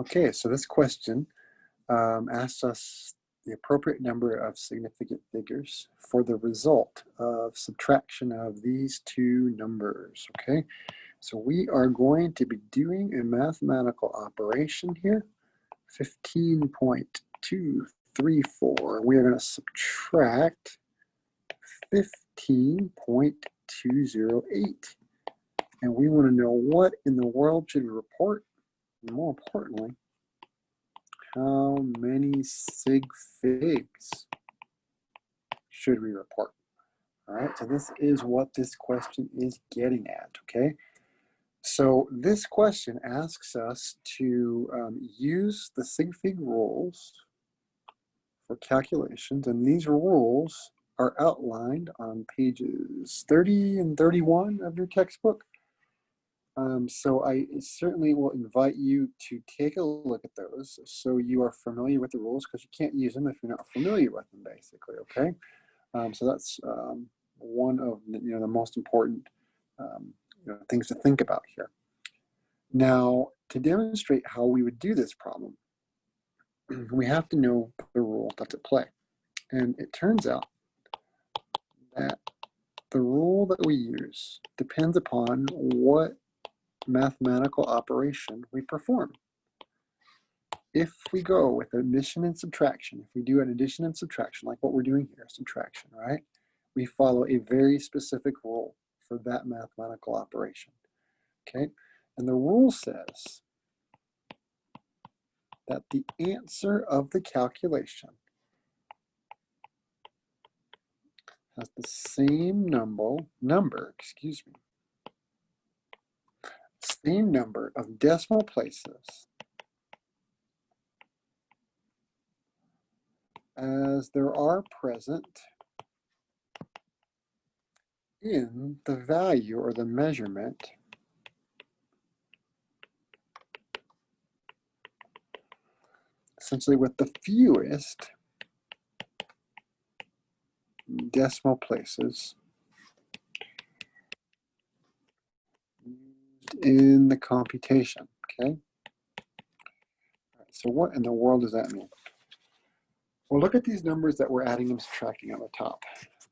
Okay, so this question asks us the appropriate number of significant figures for the result of subtraction of these two numbers, okay? So we are going to be doing a mathematical operation here, 15.234. We are going to subtract 15.208. And we want to know what in the world should we report, and more importantly, how many sig figs should we report? All right, so this is what this question is getting at, okay? So this question asks us to use the sig fig rules for calculations, and these rules are outlined on pages 30 and 31 of your textbook. So I certainly will invite you to take a look at those so you are familiar with the rules, because you can't use them if you're not familiar with them, basically, okay? So that's one of the most important things to think about here. Now, to demonstrate how we would do this problem, we have to know the rule that's at play. And it turns out that the rule that we use depends upon what mathematical operation we perform. If we go with addition and subtraction, if we do an addition and subtraction, like what we're doing here, subtraction, right? We follow a very specific rule for that mathematical operation, okay? And the rule says that the answer of the calculation has the same same number of decimal places as there are present in the value or the measurement essentially with the fewest decimal places in the computation, okay? All right, so what in the world does that mean? Well, look at these numbers that we're adding and subtracting on the top,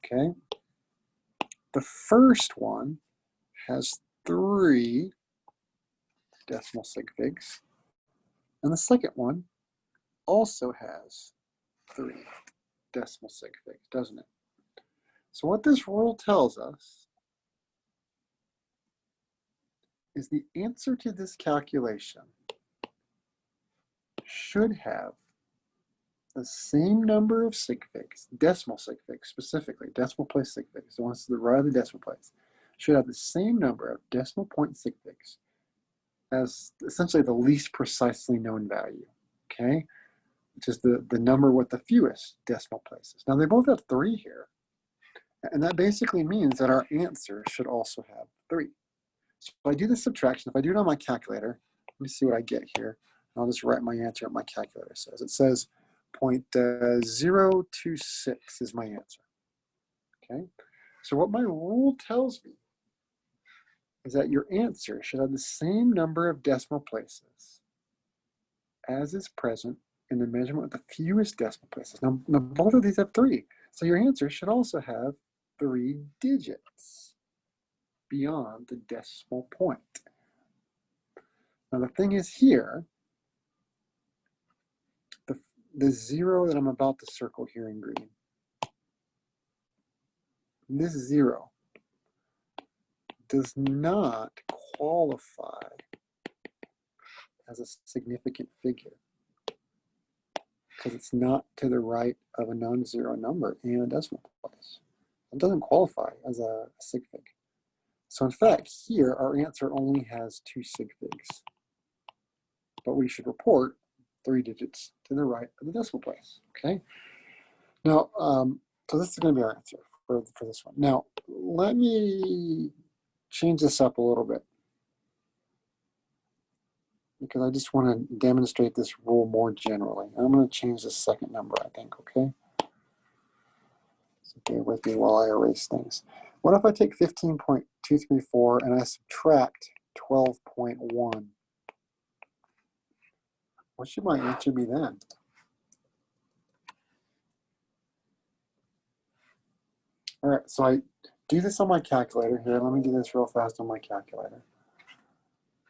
okay? The first one has 3 decimal sig figs, and the second one also has 3 decimal sig figs, doesn't it? So what this rule tells us is the answer to this calculation should have the same number of sig figs, decimal sig figs specifically, decimal place sig figs, the ones to the right of the decimal place, should have the same number of decimal point sig figs as essentially the least precisely known value, okay? Which is the number with the fewest decimal places. Now they both have 3 here, and that basically means that our answer should also have 3. So if I do the subtraction, if I do it on my calculator, let me see what I get here. I'll just write my answer what my calculator says. It says 0.026 is my answer, okay? So what my rule tells me is that your answer should have the same number of decimal places as is present in the measurement with the fewest decimal places. Now both of these have 3, so your answer should also have 3 digits beyond the decimal point. Now the thing is here, the 0 that I'm about to circle here in green, this 0 does not qualify as a significant figure because it's not to the right of a non-zero number in a decimal place. It doesn't qualify as a sig fig. So in fact, here our answer only has 2 sig figs, but we should report 3 digits to the right of the decimal place, okay? Now, so this is going to be our answer for this one. Now, let me change this up a little bit because I just want to demonstrate this rule more generally. I'm going to change the second number, I think, okay? So bear with me while I erase things. What if I take 15.234 and I subtract 12.1? What should my answer be then? All right, so I do this on my calculator here. Let me do this real fast on my calculator.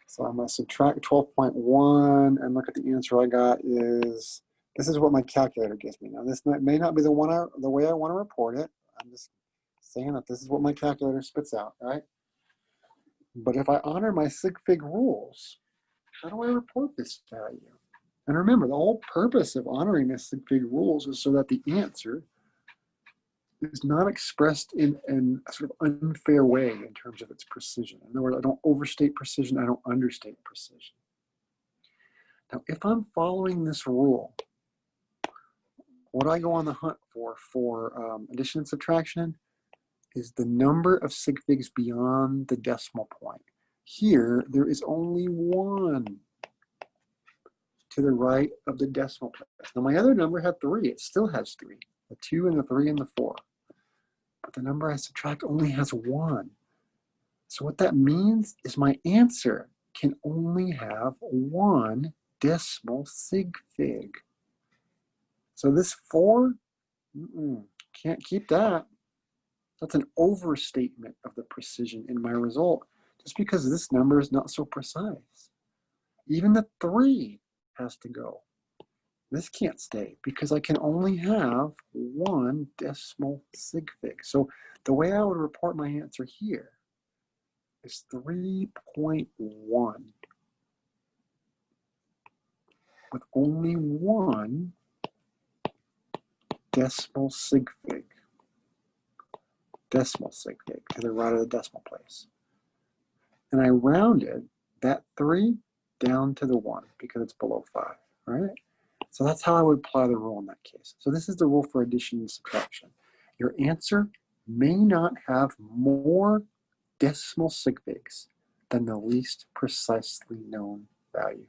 So I'm going to subtract 12.1 and look at the answer I got is, this is what my calculator gives me. Now this may not be the way I want to report it. I'm just saying that this is what my calculator spits out, right? But if I honor my sig fig rules, how do I report this value? And remember, the whole purpose of honoring the sig fig rules is so that the answer is not expressed in a sort of unfair way in terms of its precision. In other words, I don't overstate precision, I don't understate precision. Now, if I'm following this rule, what I go on the hunt for addition and subtraction is the number of sig figs beyond the decimal point. Here, there is only one to the right of the decimal place. Now, my other number had 3. It still has 3, the 2 and the 3 and the 4. But the number I subtract only has 1. So what that means is my answer can only have 1 decimal sig fig. So this 4, can't keep that. That's an overstatement of the precision in my result, just because this number is not so precise. Even the 3 has to go. This can't stay because I can only have 1 decimal sig fig. So the way I would report my answer here is 3.1 with only 1 decimal sig fig. Decimal sig fig to the right of the decimal place. And I rounded that 3 down to the 1 because it's below 5, right? So that's how I would apply the rule in that case. So this is the rule for addition and subtraction. Your answer may not have more decimal sig figs than the least precisely known value.